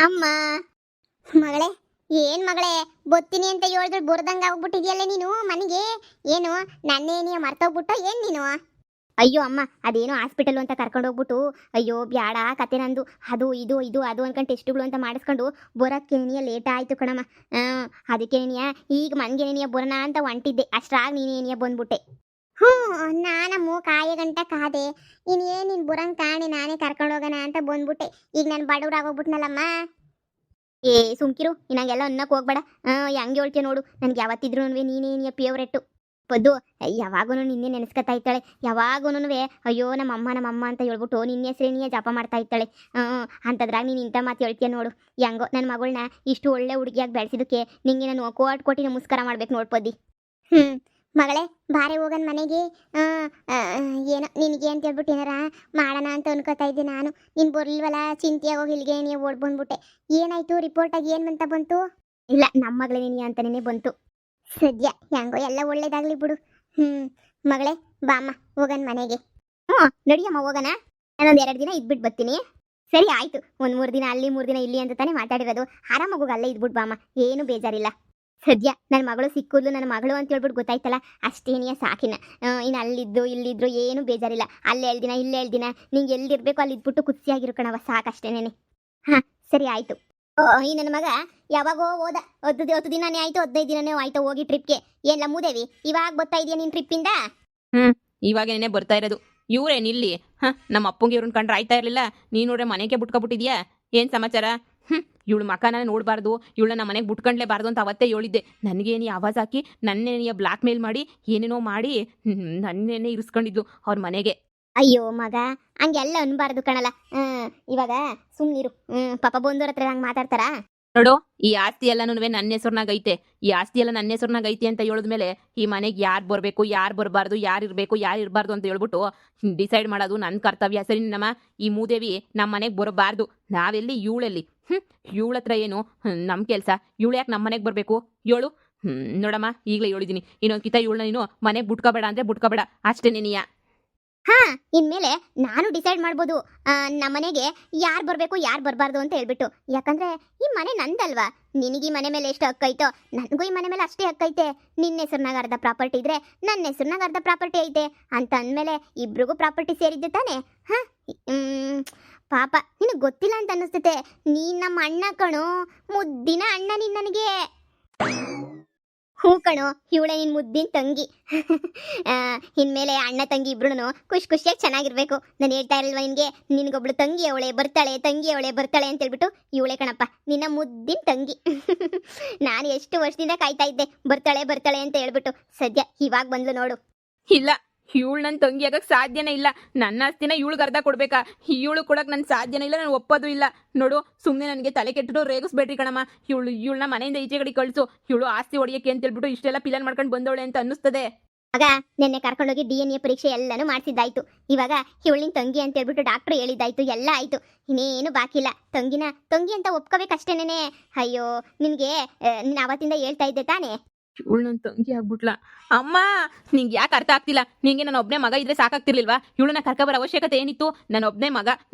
ಅಮ್ಮ ಮಗಳೇ, ಏನ್ ಮಗಳೇ ಬತ್ತೀನಿ ಅಂತ ಹೇಳಿದ್ರೆ ಬುರ್ದಂಗ ಆಗ್ಬಿಟ್ಟಿದ್ಯಲ್ಲ ನೀನು ಮನೆಗೆ. ಏನು ನನ್ನೇನಿಯ ಮರ್ತೋಗ್ಬಿಟ್ಟು ಏನ್ ನೀನು? ಅಯ್ಯೋ ಅಮ್ಮ, ಅದೇನೋ ಹಾಸ್ಪಿಟಲ್ ಅಂತ ಕರ್ಕೊಂಡು ಹೋಗ್ಬಿಟ್ಟು, ಅಯ್ಯೋ ಬ್ಯಾಡ ಕತೆ ನಂದು, ಅದು ಇದು ಇದು ಅದು ಅನ್ಕೊಂಡು ಟೆಸ್ಟ್ಗಳು ಅಂತ ಮಾಡಿಸ್ಕೊಂಡು ಬರೋಕ್ಕೆ ನೀನಿಯ ಲೇಟ್ ಆಯ್ತು ಕಣಮ್ಮ. ಅದಕ್ಕೆ ನೀನಿಯ ಈಗ ಮನ್ಗೆ ನೀನಿಯ ಬರೋಣ ಅಂತ ಹೊಂಟಿದ್ದೆ, ಅಷ್ಟ್ರಾಗ ನೀನೇನಿಯ ಬಂದ್ಬಿಟ್ಟೆ. ಹ್ಞೂ, ನಾನಮ್ಮ ಕಾಯ ಗಂಟ ಕಾದೆ, ಇನ್ನೇನು ನೀನು ಬರಂಗೆ ಕಾಣೆ, ನಾನೇ ಕರ್ಕೊಂಡು ಹೋಗೋಣ ಅಂತ ಬಂದ್ಬಿಟ್ಟೆ. ಈಗ ನಾನು ಬಡವ್ರಾಗೋಗ್ಬಿಟ್ನಲ್ಲಮ್ಮ. ಏ ಸುಮ್ಕಿರು, ನಂಗೆಲ್ಲ ಅನ್ನಕ್ಕೆ ಹೋಗ್ಬೇಡ. ಹೆಂಗೆ ಹೇಳ್ತೀಯ ನೋಡು, ನನಗೆ ಯಾವತ್ತಿದ್ರು ನೀನೇನಿಯ ಫೇವ್ರೆಟ್ಟು. ಪದ್ದು ಯಾವಾಗೂ ನಿನ್ನೆ ನೆನೆಸ್ಕೊತಾ ಇರ್ತಾಳೆ, ಯಾವಾಗೂ ಅಯ್ಯೋ ನಮ್ಮಮ್ಮ ಅಂತ ಹೇಳ್ಬಿಟ್ಟು ನಿನ್ನೆ ಹೆಸರೇನಿಯ ಜಪ ಮಾಡ್ತಾ ಇರ್ತಾಳೆ. ಅಂಥದ್ರಾಗ ನೀನು ಇಂಥ ಮಾತು ಹೇಳ್ತೀಯ ನೋಡು. ಹೆಂಗೋ ನನ್ನ ಮಗಳನ್ನ ಇಷ್ಟು ಒಳ್ಳೆ ಹುಡುಗಿಯಾಗಿ ಬೆಳೆಸಿದಕ್ಕೆ ನಿಂಗೆ ನಾನು ಕೋಟಿ ನಮಸ್ಕಾರ ಮಾಡ್ಬೇಕು ನೋಡ್ಪದ್ದಿ. ಮಗಳೇ ಬಾರೆ ಹೋಗನ್ ಮನೆಗೆ. ಏನೋ ನಿನಗೆ ಅಂತ ಹೇಳ್ಬಿಟ್ಟು ಏನಾರ ಮಾಡೋಣ ಅಂತ ಅನ್ಕೋತಾ ಇದ್ದೆ ನಾನು. ನೀನು ಬರ್ಲಿಲ್ವಲ್ಲ, ಚಿಂತೆಯಾಗೋಗಿ ಇಲ್ಲಿಗೆ ನೀವು ಓಡ್ ಬಂದ್ಬಿಟ್ಟೆ. ಏನಾಯ್ತು ರಿಪೋರ್ಟಾಗಿ ಏನು ಅಂತ ಬಂತು? ಇಲ್ಲ, ನಮ್ಮ ಮಗಳೇನಿ ಅಂತನೇ ಬಂತು. ಸದ್ಯ ಹೆಂಗೋ ಎಲ್ಲ ಒಳ್ಳೇದಾಗ್ಲಿ ಬಿಡು. ಮಗಳೇ ಬಾಮ್ಮ ಹೋಗನ್ ಮನೆಗೆ. ನಡಿಯಮ್ಮ ಹೋಗೋಣ. ನಾನೊಂದು 2 ದಿನ ಇದ್ಬಿಟ್ಟು ಬರ್ತೀನಿ. ಸರಿ ಆಯ್ತು, ಒಂದು 3 ದಿನ ಅಲ್ಲಿ 3 ದಿನ ಇಲ್ಲಿ ಅಂತ ತಾನೇ ಮಾತಾಡಿರೋದು. ಆರಾಮಾಗೋಗ ಅಲ್ಲೇ ಇದ್ಬಿಟ್ಟು ಬಾಮ್ಮ, ಏನು ಬೇಜಾರಿಲ್ಲ. ಸದ್ಯ ನನ್ನ ಮಗಳು ಸಿಕ್ಕಿದ್ಲು, ನನ್ನ ಮಗಳು ಅಂತ ಹೇಳ್ಬಿಟ್ಟು ಗೊತ್ತಾಯ್ತಲ್ಲ, ಅಷ್ಟೇನಿಯ ಸಾಕಿನ. ಇನ್ನು ಅಲ್ಲಿದ್ದು ಇಲ್ಲಿದ್ರು ಏನು ಬೇಜಾರಿಲ್ಲ. ಅಲ್ಲಿ 2 ದಿನ ಇಲ್ಲಿ 2 ದಿನ ನಿಂಗೆ ಎಲ್ಲಿರ್ಬೇಕು ಅಲ್ಲಿ ಇದ್ಬಿಟ್ಟು ಖುಷಿಯಾಗಿರು ಕಣವ, ಸಾಕಷ್ಟೇನೇನೆ. ಹಾಂ ಸರಿ ಆಯಿತು. ಈ ನನ್ನ ಮಗ ಯಾವಾಗೋ ಹೋದ, 10 ದಿನನೇ ಆಯಿತು, 15 ದಿನನೇ ಆಯಿತು ಹೋಗಿ ಟ್ರಿಪ್ಗೆ. ಏನಿಲ್ಲ ಮೂದೇವಿ, ಇವಾಗ ಬರ್ತಾ ಇದೆಯಾ ನೀನು ಟ್ರಿಪ್ಪಿಂದ? ಇವಾಗೇನೆ ಬರ್ತಾ ಇರೋದು. ಇವ್ರೇನು ಇಲ್ಲಿ? ನಮ್ಮ ಅಪ್ಪಂಗೆ ಇವ್ರನ್ನ ಕಂಡ್ರೆ ಆಯ್ತಾ ಇರಲಿಲ್ಲ, ನೀನು ನೋಡ್ರೆ ಮನೆಗೆ ಬಿಟ್ಕೊಬಿಟ್ಟಿದ್ಯಾ? ಏನು ಸಮಾಚಾರ? ಇವಳು ಮಕಾನ ನೋಡಬಾರ್ದು, ಇವಳನ್ನ ನಮ್ಮ ಮನೆಗೆ ಬಿಟ್ಕೊಂಡ್ಲೇಬಾರ್ದು ಅಂತ ಅವತ್ತೇ ಹೇಳಿದ್ದೆ. ನನಗೇನು ಆವಾಜ್ ಹಾಕಿ ನನ್ನೇನೆಯ ಬ್ಲಾಕ್ ಮೇಲ್ ಮಾಡಿ ಏನೇನೋ ಮಾಡಿ ನನ್ನೇನೆ ಇರಿಸ್ಕೊಂಡಿದ್ದು ಅವ್ರ ಮನೆಗೆ. ಅಯ್ಯೋ ಮಗ, ಹಂಗೆಲ್ಲ ಅನ್ಬಾರ್ದು ಕಣಲ್ಲ. ಇವಾಗ ಸುಮ್ಮನಿರು. ಪಾಪ ಬಂದವ್ರ ಹತ್ರ ಹಂಗೆ ಮಾತಾಡ್ತಾರಾ? ನೋಡು, ಈ ಆಸ್ತಿ ಎಲ್ಲನೂ ನನ್ನ ಹೆಸರ್ನಾಗ ಐತೆ. ಈ ಆಸ್ತಿ ಎಲ್ಲ ನನ್ನ ಹೆಸರ್ನಾಗ ಐತೆ ಅಂತ ಹೇಳಿದ್ಮೇಲೆ ಈ ಮನೆಗೆ ಯಾರು ಬರಬೇಕು, ಯಾರು ಬರಬಾರ್ದು, ಯಾರು ಇರಬೇಕು, ಯಾರು ಇರಬಾರ್ದು ಅಂತ ಹೇಳ್ಬಿಟ್ಟು ಡಿಸೈಡ್ ಮಾಡೋದು ನನ್ನ ಕರ್ತವ್ಯ. ಸರಿ ನಮ್ಮ ಈ ಮೂದೇವಿ ನಮ್ಮ ಮನೆಗೆ ಬರಬಾರ್ದು. ನಾವೆಲ್ಲಿ ಇವಳೆಲ್ಲಿ? ಇವಳ ಹತ್ರ ಏನು ನಮ್ಮ ಕೆಲಸ? ಇವಳು ಯಾಕೆ ನಮ್ಮ ಮನೆಗೆ ಬರಬೇಕು ಹೇಳು? ನೋಡಮ್ಮ, ಈಗಲೇ ಹೇಳಿದ್ದೀನಿ, ಇನ್ನೊಂದು ಕಿತ ಇವಳನ್ನ ನೀನು ಮನೆಗೆ ಬಿಟ್ಕೋಬೇಡ ಅಂದರೆ ಬಿಟ್ಕೋಬೇಡ, ಅಷ್ಟೇ ನೀನಿಯ. ಇನ್ಮೇಲೆ ನಾನು ಡಿಸೈಡ್ ಮಾಡ್ಬೋದು ನಮ್ಮನೆಗೆ ಯಾರು ಬರಬೇಕು ಯಾರು ಬರಬಾರ್ದು ಅಂತ ಹೇಳ್ಬಿಟ್ಟು. ಯಾಕಂದ್ರೆ ಈ ಮನೆ ನಂದಲ್ವಾ. ನಿನಗೆ ಈ ಮನೆ ಮೇಲೆ ಎಷ್ಟು ಹಕ್ಕೈತೋ ನನಗೂ ಈ ಮನೆ ಮೇಲೆ ಅಷ್ಟೇ ಹಕ್ಕೈತೆ. ನಿನ್ನ ಹೆಸರಿನಾಗ ಅರ್ಧ ಪ್ರಾಪರ್ಟಿ ಇದ್ರೆ ನನ್ನ ಹೆಸರಿನಾಗ ಅರ್ಧ ಪ್ರಾಪರ್ಟಿ ಐತೆ ಅಂತ ಅಂದಮೇಲೆ ಇಬ್ರಿಗೂ ಪ್ರಾಪರ್ಟಿ ಸೇರಿದ್ದೆ ತಾನೆ. ಪಾಪ ನಿನಗೆ ಗೊತ್ತಿಲ್ಲ ಅಂತ ಅನ್ನಿಸ್ತೈತೆ. ನೀನು ನಮ್ಮ ಅಣ್ಣ ಕಣೋ, ಮುದ್ದಿನ ಅಣ್ಣ ನೀನು ನನಗೆ. ಹ್ಞೂ ಕಣೋ, ಇವಳೆ ನಿನ್ನ ಮುದ್ದಿನ ತಂಗಿ. ಇನ್ಮೇಲೆ ಅಣ್ಣ ತಂಗಿ ಇಬ್ರು ಖುಷಿಯಾಗಿ ಚೆನ್ನಾಗಿರ್ಬೇಕು. ನಾನು ಹೇಳ್ತಾ ಇರಲ್ವ ನಿನಗೆ, ನಿನಗೊಬ್ಳು ತಂಗಿ ಅವಳೆ ಬರ್ತಾಳೆ, ತಂಗಿ ಅವಳೆ ಬರ್ತಾಳೆ ಅಂತ ಹೇಳ್ಬಿಟ್ಟು ಇವಳೆ ಕಣಪ್ಪ ನಿನ್ನ ಮುದ್ದಿನ ತಂಗಿ. ನಾನು ಎಷ್ಟು ವರ್ಷದಿಂದ ಕಾಯ್ತಾ ಇದ್ದೆ ಬರ್ತಾಳೆ ಅಂತ ಹೇಳ್ಬಿಟ್ಟು. ಸದ್ಯ ಇವಾಗ ಬಂದ್ಲು ನೋಡು. ಇಲ್ಲ, ಇವಳು ನನ್ನ ತಂಗಿ ಆಗಕ್ಕೆ ಸಾಧ್ಯನೇ ಇಲ್ಲ. ನನ್ನ ಆಸ್ತಿನ ಇವಳಿಗೆ ಅರ್ಧ ಕೊಡ್ಬೇಕಾ? ಇವಳು ಕೊಡಕ್ಕೆ ನನ್ನ ಸಾಧ್ಯನೇ ಇಲ್ಲ, ನಾನು ಒಪ್ಪೋದು ಇಲ್ಲ. ನೋಡು, ಸುಮ್ಮನೆ ನನಗೆ ತಲೆ ಕೆಟ್ಟು ರೇಗಿಸ್ಬೇಡ್ರಿ ಕಣಮ್ಮ. ಇವಳನ್ನ ಮನೆಯಿಂದ ಈಚೆ ಕಡೆ ಕಳಿಸು. ಇವಳು ಆಸ್ತಿ ಹೊಡಿಯಕ್ಕೆ ಅಂತ ಹೇಳ್ಬಿಟ್ಟು ಇಷ್ಟೆಲ್ಲ ಪ್ಲಾನ್ ಮಾಡ್ಕೊಂಡು ಬಂದವಳೆ ಅಂತ ಅನ್ನಿಸ್ತದೆ. ಆಗ ನಿನ್ನೆ ಕರ್ಕೊಂಡೋಗಿ DNA ಪರೀಕ್ಷೆ ಎಲ್ಲನೂ ಮಾಡಿಸಿದ್ದಾಯ್ತು. ಇವಾಗ ಇವಳಿನ ತಂಗಿ ಅಂತ ಹೇಳ್ಬಿಟ್ಟು ಡಾಕ್ಟ್ರು ಹೇಳಿದ್ದಾಯ್ತು, ಎಲ್ಲ ಆಯ್ತು. ಇನ್ನೇನು ಬಾಕಿ ಇಲ್ಲ. ತಂಗಿ ಅಂತ ಒಪ್ಕೋಬೇಕಷ್ಟೇನೆ. ಅಯ್ಯೋ ನಿನಗೆ ನೀನು ಅವತ್ತಿಂದ ಹೇಳ್ತಾ ಇದ್ದೆ ತಾನೇ, ಇವಳು ನನ್ನ ತಂಗಿ ಆಗ್ಬಿಟ್ಲ. ಅಮ್ಮ, ನಿಂಗೆ ಯಾಕೆ ಅರ್ಥ ಆಗ್ತಿಲ್ಲ? ನಿಂಗೆ ನನ್ನ ಒಬ್ಬನೇ ಮಗ ಇದ್ರೆ ಸಾಕಾಗ್ತಿರ್ಲಿಲ್ವಾ? ಇವಳನ್ನ ಕರ್ಕೊಬರೋ ಅವಶ್ಯಕತೆ ಏನಿತ್ತು? ನನ್ನ ಒಬ್ಬನೇ ಮಗ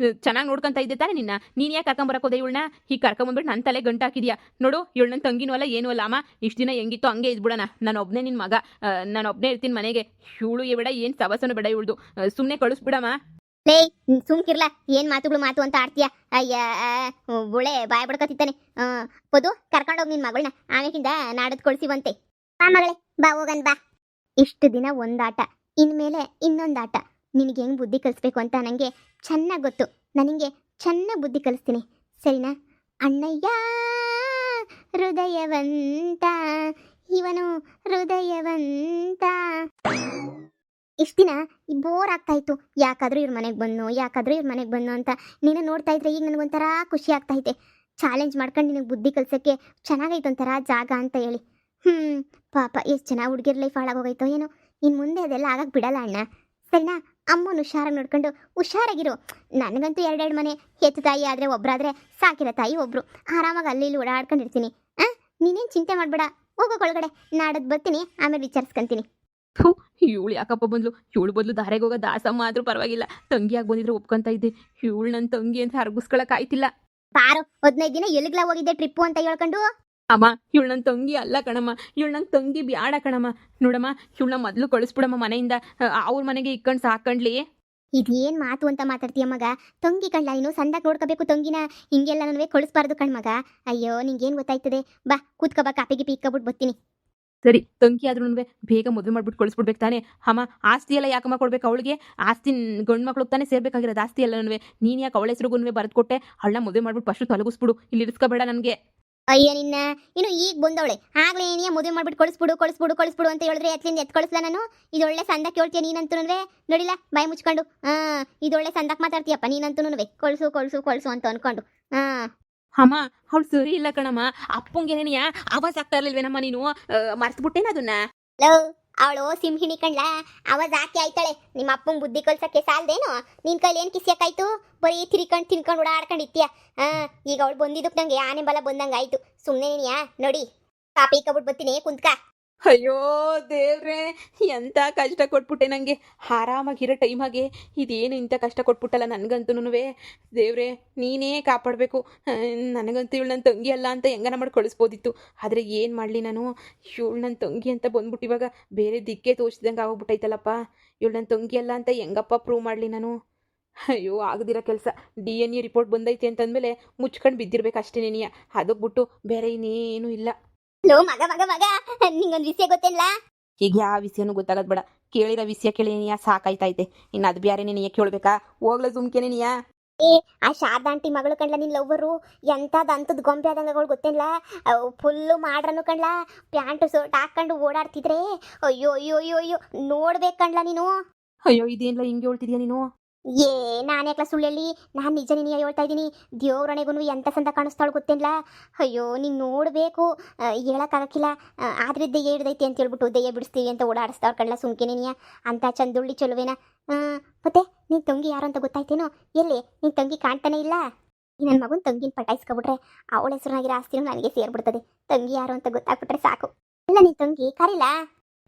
ಚೆನ್ನಾಗಿ ನೋಡ್ಕೊಂತ ಇದ್ದೆ ತಾನೆ ನಿನ್ನ. ನೀನು ಯಾಕೆ ಕರ್ಕೊಂಬರಕೋದೆ ಇವಳನ್ನ? ಹೀಗೆ ಕರ್ಕೊಂಬಂದ್ಬಿಟ್ಟು ನನ್ನ ತಲೆ ಗಂಟು ಹಾಕಿದ್ಯಾ? ನೋಡು, ಇವಳು ನನ್ನ ತಂಗಿನೂ ಅಲ್ಲ ಏನೂ ಅಲ್ಲ. ಅಮ್ಮ, ಇಷ್ಟು ದಿನ ಹೆಂಗಿತ್ತು ಹಂಗೆ ಇದ್ಬಿಡೋಣ. ನಾನು ಒಬ್ಬನೇ ನಿನ್ನ ಮಗ, ನಾನು ಒಬ್ಬನೇ ಇರ್ತೀನಿ ಮನೆಗೆ. ಇವಳು ಬೇಡ, ಏನು ಸವಸನು ಬೇಡ ಇವಳ್ದು. ಸುಮ್ಮನೆ ಕಳಿಸ್ಬಿಡಮ್ಮ. ಲೇ ಸುಮ್ಕಿರ್ಲ, ಏನ್ ಮಾತು ಅಂತ ಆಡ್ತೀಯ? ಅಯ್ಯ ಒಳ್ಳೆ ಬಾಯ್ ಬಡ್ಕತ್ತಿತ್ತಾನೆ. ಪದು ಕರ್ಕೊಂಡೋಗಿ ನಿನ್ ಮಗಳನ್ನ, ಆಮೇಕಿಂದ ನಾಡದ್ ಕೊಡ್ಸಿವಂತೆ. ಬಾ ಮಗಳೇ, ಬಾ ಹೋಗನ್ ಬಾ. ಇಷ್ಟು ದಿನ ಒಂದಾಟ, ಇನ್ಮೇಲೆ ಇನ್ನೊಂದಾಟ. ನಿನಗೆ ಹೆಂಗ್ ಬುದ್ಧಿ ಕಲಿಸ್ಬೇಕು ಅಂತ ನನಗೆ ಚೆನ್ನಾಗಿ ಗೊತ್ತು. ನನಗೆ ಚೆನ್ನಾಗಿ ಬುದ್ಧಿ ಕಲಿಸ್ತೀನಿ, ಸರಿನಾ? ಅಣ್ಣಯ್ಯ ಹೃದಯವಂತ, ಇವನು ಹೃದಯವಂತ. ಇಷ್ಟು ದಿನ ಬೋರ್ ಆಗ್ತಾ ಇತ್ತು, ಯಾಕಾದ್ರೂ ಇವ್ರ ಮನೆಗೆ ಬಂದು ಅಂತ. ನೀನು ನೋಡ್ತಾ ಇದ್ರೆ ಈಗ ನನಗೊಂಥರ ಖುಷಿ ಆಗ್ತಾ ಐತೆ. ಚಾಲೆಂಜ್ ಮಾಡ್ಕೊಂಡು ನಿನಗೆ ಬುದ್ಧಿ ಕಲ್ಸೋಕ್ಕೆ ಚೆನ್ನಾಗೈತೆ ಒಂಥರ ಜಾಗ ಅಂತ ಹೇಳಿ. ಪಾಪ ಎಷ್ಟು ಚೆನ್ನಾಗಿ ಹುಡುಗಿರ್ ಲೈಫ್ ಹಾಳಾಗೋಗೈತೋ ಏನೋ. ಇನ್ನು ಮುಂದೆ ಅದೆಲ್ಲ ಆಗಕ್ಕೆ ಬಿಡಲ್ಲ ಅಣ್ಣ, ಸರಿನಾ? ಅಮ್ಮನ ಹುಷಾರಾಗಿ ನೋಡ್ಕೊಂಡು ಹುಷಾರಾಗಿರು. ನನಗಂತೂ 2 ಮನೆ, ಹೆತ್ತು ತಾಯಿ ಆದರೆ ಒಬ್ಬರಾದ್ರೆ ಸಾಕಿರೋ ತಾಯಿ ಒಬ್ಬರು, ಆರಾಮಾಗಿ ಅಲ್ಲಿ ಇಲ್ಲಿ ಓಡಾಡ್ಕೊಂಡಿರ್ತೀನಿ. ನೀನೇನು ಚಿಂತೆ ಮಾಡಬೇಡ, ಹೋಗೋಕೊಳಗಡೆ ನಾಡದ್ ಬರ್ತೀನಿ, ಆಮೇಲೆ ವಿಚಾರಿಸ್ಕೊಂತೀನಿ. ಇವಳು ಯಾಕಪ್ಪ ಬಂದ್ಲು? ಇವಳು ಬದಲು ದಾರೆಗೆ ಹೋಗೋ ದಾಸಮ್ಮ ಆದ್ರೂ ಪರವಾಗಿಲ್ಲ, ತಂಗಿಯಾಗಿ ಬಂದಿದ್ರೆ ಒಪ್ಕೊಂತ ಇದ್ದೆ. ಇವಳು ನನ್ನ ತಂಗಿ ಅಂತ ಹರಗಿಸ್ಕೊಳಕ್ ಆಯ್ತಿಲ್ಲ. ಪಾರು 15 ದಿನ ಎಲ್ಲಿಗ್ಲ ಹೋಗಿದ್ದೆ ಟ್ರಿಪ್ಪು ಅಂತ ಹೇಳ್ಕೊಂಡು. ಅಮ್ಮ ಇವಳು ನನ್ನ ತಂಗಿ ಅಲ್ಲ ಕಣಮ್ಮ, ಇವಳು ನನ್ನ ತಂಗಿ ಬ್ಯಾಡ ಕಣಮ್ಮ. ನೋಡಮ್ಮ ಇವಳನ್ನ ಮೊದಲು ಕಳಿಸ್ಬಿಡಮ್ಮ ಮನೆಯಿಂದ, ಅವ್ರ ಮನೆಗೆ ಇಕ್ಕೊಂಡು ಸಾಕಂಡ್ಲಿ. ಇದೇನ್ ಮಾತು ಅಂತ ಮಾತಾಡ್ತೀಯ ಮಗ? ತಂಗಿ ಕಳ್ಳ ನೀನು ಸಂದಾಕ್ ನೋಡ್ಕೋಬೇಕು ತಂಗಿನ, ಹಿಂಗೆಲ್ಲ ನನಗೆ ಕಳಿಸ್ಬಾರ್ದು ಕಣ್ಮಗ. ಅಯ್ಯೋ ನಿಂಗೇನ್ ಗೊತ್ತಾಯ್ತದೆ, ಬಾ ಕೂತ್ಕೋ ಬಾ, ಕಾಪಿಗೆ ಪೀಕ್ಕೊಬಿಟ್ಟು ಬರ್ತೀನಿ. ಸರಿ ತಂಗಿ ಆದ್ರೂ ಬೇಗ ಮದುವೆ ಮಾಡ್ಬಿಟ್ಟು ಕಳಿಸ್ಬಿಡ್ಬೇಕು ತಾನೆ. ಅಮ್ಮ ಆಸ್ತಿ ಎಲ್ಲ ಯಾಕಮ್ಮ ಕೊಡ್ಬೇಕು ಅವಳಿಗೆ? ಆಸ್ತಿ ಗಂಡು ಮಕ್ಳಿಗೆ ತಾನೇ ಸೇರ್ಬೇಕಾಗಿರೋದು ಆಸ್ತಿ ಎಲ್ಲನೂ. ನೀನು ಯಾಕೆ ಅವಳ ಹೆಸರುಗುನ್ವೆ ಬರೆದು ಕೊಟ್ಟೆ? ಅವಳನ್ನ ಮದುವೆ ಮಾಡ್ಬಿಟ್ಟು ಫಸ್ಟ್ ತೊಲಗಿಸ್ಬಿಡು, ಇಲ್ಲಿ ಇರಿಸ್ಕೋಬೇಡ ನನಗೆ. ಅಯ್ಯ ನಿನ್ನ, ಇನ್ನು ಈಗ ಬಂದವಳೆ ಆಗ್ಲೇ ಏನಿಯ ಮದುವೆ ಮಾಡ್ಬಿಟ್ಟು ಕಳಿಸ್ಬಿಡು ಅಂತ ಹೇಳಿದ್ರೆ ಎತ್ಲಿಂದ ಎತ್ ಕಳಿಸ್ಲ ನಾನು? ಇದೊಳ್ಳೆ ಸಂದಕ್ಕೆ ಹೇಳ್ತೀಯ ನೀನಂತೂ ನೋಡಿಲ್ಲ ಬಾಯಿ ಮುಚ್ಕೊಂಡು. ಇದೊಳ್ಳೆ ಸಂದಕ್ಕೆ ಮಾತಾಡ್ತೀಯಪ್ಪ ನೀನಂತೂ, ಕಳ್ಸು ಅಂತ ಅನ್ಕೊಂಡು. ಅಮ್ಮ ಅವಳು ಸರಿ ಇಲ್ಲ ಕಣಮ್ಮ. ಅಪ್ಪಂಗೇನೇನಿಯಾ ಆವಾಜ್ ಆಗ್ತಾ ಇರ್ಲಿಲ್ವೇನಮ್ಮ ನೀನು? ಮರ್ತ್ಬಿಟ್ಟೇನ ಅದನ್ನ? ಲವ್, ಅವಳು ಸಿಂಹಿಣಿ ಕಣ್ಲ, ಅವಾಜ್ ಹಾಕಿ ಆಯ್ತಾಳೆ. ನಿಮ್ಮ ಅಪ್ಪಂಗ್ ಬುದ್ಧಿ ಕಲ್ಸಕ್ಕೆ ಸಾಲ್ದೇನು? ನಿನ್ ಕೈಲಿ ಏನ್ ಕಿಸಿಯಕಾಯ್ತು? ಬರೀ ತಿನ್ಕೊಂಡು ಓಡಾಡ್ಕೊಂಡು ಇತ್ತೀಯ. ಈಗ ಅವಳು ಬಂದಿದ್ದಕ್ಕೆ ನಂಗೆ ಆನೆ ಬಲ ಬಂದಂಗ ಆಯ್ತು. ಸುಮ್ಮನೆ ನೀನಿಯಾ ನೋಡಿ, ಕಾಪಿ ಕಬಿಟ್ಟು ಬರ್ತೀನಿ, ಕುಂತ್ಕ. ಅಯ್ಯೋ ದೇವ್ರೆ, ಎಂತ ಕಷ್ಟ ಕೊಟ್ಬಿಟ್ಟೆ ನನಗೆ. ಆರಾಮಾಗಿರೋ ಟೈಮಾಗೆ ಇದೇನು ಇಂಥ ಕಷ್ಟ ಕೊಟ್ಬಿಟ್ಟಲ್ಲ ನನಗಂತೂ. ದೇವ್ರೆ ನೀನೇ ಕಾಪಾಡಬೇಕು. ನನಗಂತೂ ಇವಳು ನನ್ನ ತಂಗಿ ಅಲ್ಲ ಅಂತ ಹೆಂಗನ ಮಾಡಿ ಕಳಿಸ್ಬೋದಿತ್ತು. ಆದರೆ ಏನು ಮಾಡಲಿ ನಾನು? ಇವಳು ನನ್ನ ತಂಗಿ ಅಂತ ಬಂದ್ಬಿಟ್ಟು ಇವಾಗ ಬೇರೆ ದಿಕ್ಕೇ ತೋರಿಸಿದಂಗೆ ಆಗೋಗ್ಬಿಟ್ಟೈತಲ್ಲಪ್ಪ. ಇವಳು ನನ್ನ ತಂಗಿ ಅಲ್ಲ ಅಂತ ಹೆಂಗಪ್ಪ ಪ್ರೂವ್ ಮಾಡಲಿ ನಾನು? ಅಯ್ಯೋ ಆಗದಿರೋ ಕೆಲಸ. DNA ರಿಪೋರ್ಟ್ ಬಂದೈತೆ ಅಂತಂದಮೇಲೆ ಮುಚ್ಕೊಂಡು ಬಿದ್ದಿರ್ಬೇಕು ಅಷ್ಟೇನೇನಿಯ. ಅದಕ್ಕೆ ಬಿಟ್ಟು ಬೇರೆ ಇನ್ನೇನು ಇಲ್ಲ. ಲೋ ಮಗ, ನಿಂಗೊಂದು ವಿಷಯ ಗೊತ್ತೇನ್ಲ? ಈಗ ಯಾವ ವಿಷಯನೂ ಗೊತ್ತಾಗದ್ ಬೇಡ. ಕೇಳಿರೋ ವಿಷಯ ಕೇಳಿನಿಯಾ ಸಾಕಾಯ್ತೈತೆ. ಇನ್ನು ಅದು ಬೇರೆ ನೀನು ಕೇಳಬೇಕಾ? ಹೋಗ್ಲ ಸುಮ್ಕೇನೇನಿಯಾ? ಆ ಶಾರದಾ ಆಂಟಿ ಮಗಳು ಕಣ್ಲ ನಿನ್ ಲವ್ವರು, ಎಂತದ್ ಗೊಂಬೆ ಆದಂಗಗಳು ಗೊತ್ತೇನ್ಲ? ಫುಲ್ಲು ಮಾಡ್ರನು ಕಣ್ಲ, ಪ್ಯಾಂಟು ಶರ್ಟ್ ಹಾಕೊಂಡು ಓಡಾಡ್ತಿದ್ರೆ ಅಯ್ಯೋ ಅಯ್ಯೋ ಅಯ್ಯೋ ಅಯ್ಯೋ ನೋಡ್ಬೇಕು ಕಣ್ಲ ನೀನು. ಅಯ್ಯೋ ಇದೇನ್ಲ ಹಿಂಗೆ ಹೇಳ್ತಿದ್ಯಾ ನೀನು? ನಾನ್ಯಾಕ್ಲ ಸುಳ್ಳು ಹೇಳಿ? ನಾನು ನಿಜ ನೀನು ಹೇಳ್ತಾ ಇದ್ದೀನಿ. ದೇವ್ರಣೆಗೂ ಎಂತ ಸಂದ ಕಾಣಿಸ್ತಾಳು ಗೊತ್ತೇನ್ಲ? ಅಯ್ಯೋ ನೀನು ನೋಡಬೇಕು, ಹೇಳಕ್ಕಾಗಕ್ಕಿಲ್ಲ. ಆದ್ರೆ ದೆಯ್ಯ ಹಿಡ್ದೈತಿ ಅಂತ ಹೇಳ್ಬಿಟ್ಟು ದೆಯ್ಯ ಬಿಡಿಸ್ತೀವಿ ಅಂತ ಓಡಾಡಿಸ್ತಾವ್ ಕಣ್ಲ. ಸುಮ್ಕೆನೇನಿಯ ಅಂತ ಚಂದುಳ್ಳಿ ಚಲುವೇನ? ಮತ್ತೆ ನಿನ್ ತಂಗಿ ಯಾರು ಅಂತ ಗೊತ್ತಾಯ್ತೇನೋ? ಎಲ್ಲಿ ನಿನ್ ತಂಗಿ ಕಾಣ್ತಾನೆ ಇಲ್ಲ? ನನ್ನ ಮಗನ ತಂಗಿನ ಪಟಾಯಿಸ್ಕೊಬಿಟ್ರೆ ಅವಳ ಹೆಸರಿನಾಗಿರೋ ಆಸ್ತಿನೂ ನನಗೆ ಸೇರ್ಬಿಡ್ತದೆ. ತಂಗಿ ಯಾರು ಅಂತ ಗೊತ್ತಾಗ್ಬಿಟ್ರೆ ಸಾಕು. ಇಲ್ಲ ನಿನ್ ತಂಗಿ ಕರಿಲ್ಲ?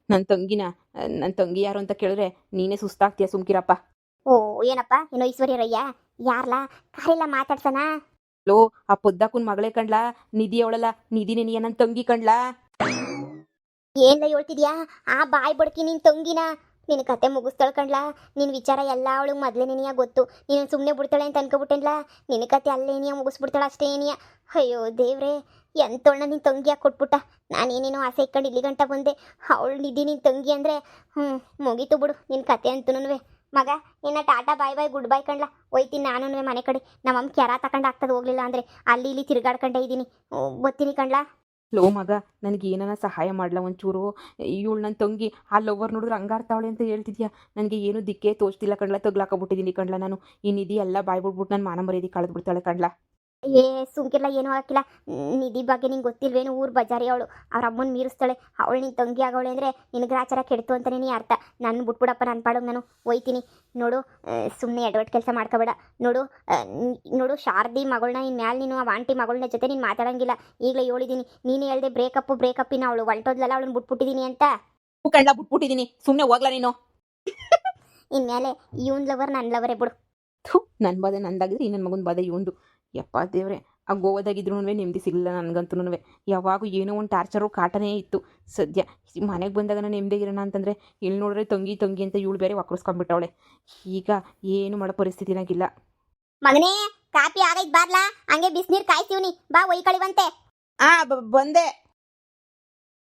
ನನ್ನ ತಂಗಿ ಯಾರು ಅಂತ ಕೇಳಿದ್ರೆ ನೀನೇ ಸುಸ್ತಾಗ್ತೀಯ, ಸುಮ್ಕಿರಪ್ಪ. ಓ ಏನಪ್ಪ, ಏನೋ ಈಶ್ವರ್ಯರಯ್ಯ ಯಾರ್ಲಾ? ಕರಿಲ್ಲ, ಮಾತಾಡ್ಸನ. ಲೋ ಆ ಪೊದ್ದಕ್ಕನ್ ಮಗಳೇ ಕಣ್ಲಾ, ನಿಧಿ ಅವಳಲ್ಲ, ನಿಧಿನೇ ನೀ ನನ್ನ ತಂಗಿ ಕಣ್ಲಾ. ಏನ್ಲ ಹೇಳ್ತಿದ್ಯಾ? ಆ ಬಾಯ್ ಬಡ್ಕಿ ನಿನ್ ತಂಗಿನ? ನಿನ್ನ ಕತೆ ಮುಗಿಸ್ತಾಳ ಕಣ್ಲಾ. ನಿನ್ನ ವಿಚಾರ ಎಲ್ಲ ಅವಳಿಗೆ ಮೊದಲೇನೇನಿಯ ಗೊತ್ತು. ನೀನು ಸುಮ್ಮನೆ ಬಿಡ್ತಾಳೆ ಅಂತ ಅನ್ಕೊಬಿಟ್ಟೇನ್ಲ. ನಿನ್ನ ಕತೆ ಅಲ್ಲೇನಿಯ ಮುಗಿಸ್ಬಿಡ್ತಾಳ ಅಷ್ಟೇ ಏನಿಯ. ಅಯ್ಯೋ ದೇವ್ರೆ, ಎಂತೊಳ್ಳ ನಿನ್ನ ತಂಗಿ ಹಾಕಿ ಕೊಟ್ಬಿಟ್ಟ. ನಾನೇನೇನೋ ಆಸೆ ಇಟ್ಕೊಂಡು ಇಲ್ಲಿ ಗಂಟ ಬಂದೆ. ಅವಳು ನಿಧಿ ನಿನ್ನ ತಂಗಿ ಅಂದರೆ ಮುಗೀತು ಬಿಡು ನಿನ್ನ ಕತೆ ಅಂತನೂ. ಮಗ ನಿನ್ನ ಟಾಟಾ ಬಾಯ್ ಬಾಯ್ ಗುಡ್ ಬಾಯ್ ಕಣ್ಲ, ಹೋಯ್ತೀನಿ ನಾನು ಮನೆ ಕಡೆ. ನಮ್ಮಮ್ಮ ಕೆರ ತಗೊಂಡು ಆಗ್ತದೆ, ಹೋಗ್ಲಿಲ್ಲ ಅಂದರೆ ಅಲ್ಲಿ ಇಲ್ಲಿ ತಿರುಗಾಡ್ಕೊಂಡೇ ಇದ್ದೀನಿ. ಬರ್ತೀನಿ ಕಣ್ಲಾ. ಲೋ ಮಗ, ನನಗೆ ಏನಾನ ಸಹಾಯ ಮಾಡಲ ಒಂಚೂರು? ಇವಳು ನನ್ನ ತಂಗಿ ಆ ಲವರ್ ನೋಡಿದ್ರೆ ಹಂಗಾಡ್ತಾವಳೆ ಅಂತ ಹೇಳ್ತಿದ್ಯಾ? ನನಗೆ ಏನು ದಿಕ್ಕೇ ತೋಚ್ತಿಲ್ಲ ಕಣ್ಲ. ತಗ್ಲಾಕೊಬಿಟ್ಟಿದ್ದೀನಿ ಕಣ್ಲ ನಾನು. ಈ ನಿಧಿ ಎಲ್ಲ ಬಾಯ್ ಬಿಡ್ಬಿಟ್ಟು ನನ್ನ ಮಾನ ಮರ್ಯಾದೆ ಕಳೆದು ಬಿಡ್ತಾಳೆ ಕಣ್ಲ. ಸುಮ್ಕಿರ್ಲ, ಏನೂ ಹಾಕಿಲ್ಲ. ನಿಧಿ ಬಗ್ಗೆ ನಿಂಗೆ ಗೊತ್ತಿಲ್ವೇನು? ಊರು ಬಜಾರಿ ಅವಳು, ಅವ್ರ ಅಮ್ಮನ ಮೀರಿಸ್ತಾಳೆ. ಅವಳು ನಿನ್ನ ತಂಗಿ ಆಗೋಳೆ ಅಂದರೆ ನಿನಗೆ ಗ್ರಾಚಾರ ಕೆಡ್ತು ಅಂತಲೇ ನೀ ಅರ್ಥ. ನಾನು ಬಿಟ್ಬಿಡಪ್ಪ, ನನ್ನ ಪಾಡೋದು ನಾನು ಹೋಯ್ತೀನಿ. ನೋಡು, ಸುಮ್ಮನೆ ಎಡವಟ್ಟು ಕೆಲಸ ಮಾಡ್ಕೋಬೇಡ. ನೋಡು ಶಾರದಿ ಮಗಳನ್ನ ಇನ್ನು ಮ್ಯಾಲೆ ನೀನು ಆ ಆಂಟಿ ಮಗಳನ್ನ ಜೊತೆ ನೀನು ಮಾತಾಡೋಂಗಿಲ್ಲ. ಈಗಲೇ ಹೇಳಿದ್ದೀನಿ. ನೀನು ಹೇಳ್ದೆ ಬ್ರೇಕಪ್ಪಿನ ಅವಳು ಹೊಲ್ಟೋದ್ಲಲ್ಲ, ಅವಳನ್ನ ಬಿಟ್ಬಿಟ್ಟಿದ್ದೀನಿ ಅಂತ. ಕಣ್ಲ ಬಿಟ್ಬಿಟ್ಟಿದ್ದೀನಿ, ಸುಮ್ಮನೆ ಹೋಗ್ಲಾ ನೀನು. ಇನ್ಮೇಲೆ ಇವನ್ ಲವರ್ ನನ್ನ ಲವರೇ ಬಿಡು. ನನ್ನ ಬಾಧೆ ನಂದಾಗಿದ್ರೆ ಈ ನನ್ನ ಮಗನ ಬಾಧೆ ಇವಂದು. ಯಪ್ಪ ದೇವ್ರೆ, ಆ ಗೋವಾದಾಗಿದ್ರು ನೆಮ್ಮದಿ ಸಿಗಲಿಲ್ಲ ನನಗಂತೂ. ಯಾವಾಗೂ ಏನೋ ಒಂದು ಟಾರ್ಚರು ಕಾಟನೇ ಇತ್ತು. ಸದ್ಯ ಮನೆಗೆ ಬಂದಾಗ ನಾನು ನೆಮ್ಮದಿಗಿರೋಣ ಅಂತಂದರೆ ಇಲ್ಲಿ ನೋಡ್ರೆ ತಂಗಿ ಅಂತ ಇವಳು ಬೇರೆ ವಕ್ರಿಸ್ಕೊಂಡ್ಬಿಟ್ಟವಳೆ. ಈಗ ಏನು ಮಾಡೋ ಪರಿಸ್ಥಿತಿನಾಗಿಲ್ಲ. ಮಗನೇ ಕಾಪಿ ಆಗೈತ್ ಬಾರ್ಲಾ, ಹಂಗೆ ಬಿಸಿನೀರು ಕಾಯ್ತೀವ್ನಿ, ಬಾ ಒಯ್ಕಳಿವಂತೆ. ಬಂದೆ.